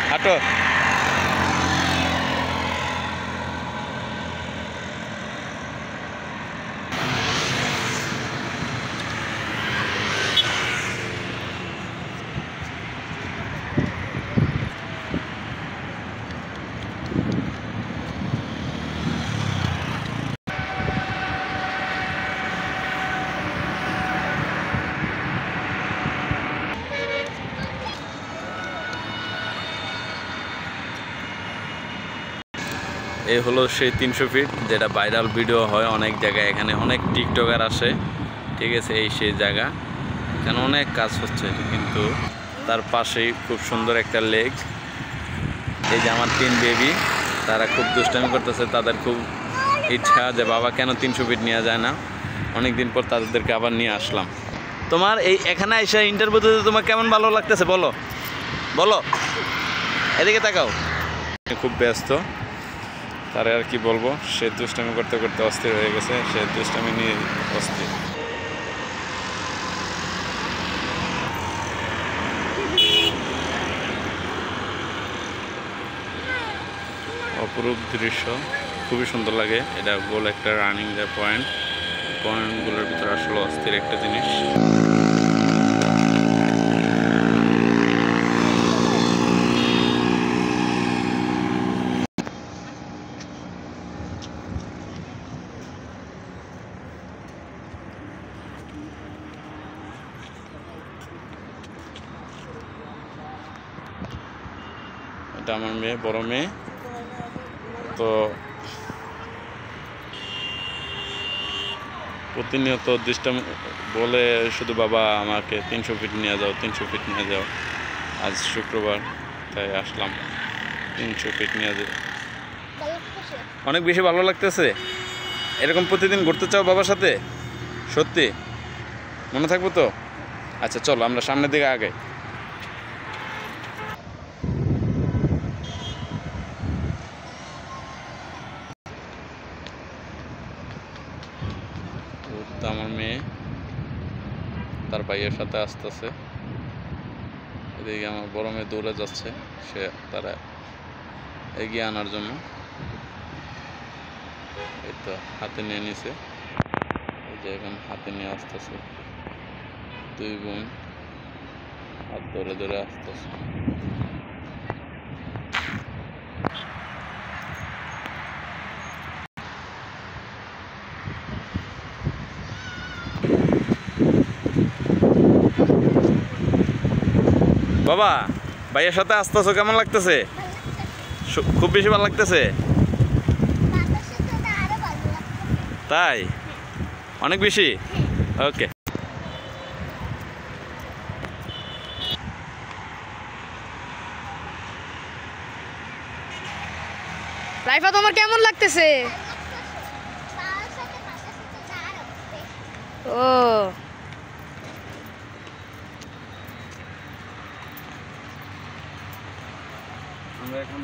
হাঁটো। এই হলো সেই 300 ফিট যেটা ভাইরাল ভিডিও হয় অনেক জায়গায়। এখানে অনেক টিকটকার আসে, ঠিক আছে। এই সেই জায়গা, এখানে অনেক কাজ হচ্ছে, কিন্তু তার পাশেই খুব সুন্দর একটা লেক। এই যে আমার 3 বেবি, তারা খুব দুষ্টামি করতেছে। তাদের খুব ইচ্ছা যে বাবা কেন 300 ফিট নিয়ে যায় না। অনেক দিন পর তাদেরকে আবার নিয়ে আসলাম। তোমার এই এখানে এসে ইন্টারভিউ দিতে তোমার কেমন ভালো লাগতেছে বলো, বলো, এদিকে তাকাও। খুব ব্যস্ত, তারে আর কি বলবো, সে দুষ্টামি করতে করতে অস্থির হয়ে গেছে। সে দুষ্টামি নিয়ে অস্থির। অপরূপ দৃশ্য, খুবই সুন্দর লাগে। এটা গোল একটা রানিং যে পয়েন্টগুলোর ভিতরে আসলে অস্থির একটা জিনিস। এটা আমার মেয়ে, বড় মেয়ে। তো প্রতিনিয়ত দুষ্টামি বলে শুধু বাবা আমাকে 300 ফিট নিয়ে যাও, 300 ফিট নিয়ে যাও। আজ শুক্রবার, তাই আসলাম 300 ফিট নিয়ে যাও। অনেক বেশি ভালো লাগতেছে। এরকম প্রতিদিন ঘুরতে চাও বাবার সাথে? সত্যি মনে থাকবো তো? আচ্ছা চলো আমরা সামনের দিকে আগে। আমার মেয়ে তার ভাইয়ের সাথে আসতেছে। এদিকে আমার বড় মেয়ে দৌড়ে যাচ্ছে, সে তারা এগিয়ে আনার জন্য। এই তো হাতে নিয়ে নিছে, এই যে এখন হাতে নিয়ে আসতেছে। 2 বোন হাত ধরে ধরে আসতেছে। বাবা ভাইয়ের সাথে আসতেছো, কেমন লাগতেছে? খুব বেশি ভালো লাগতেছে? তাই? অনেক বেশি? ওকে। রাইফা তোমার কেমন লাগতেছে? ও আমরা এখন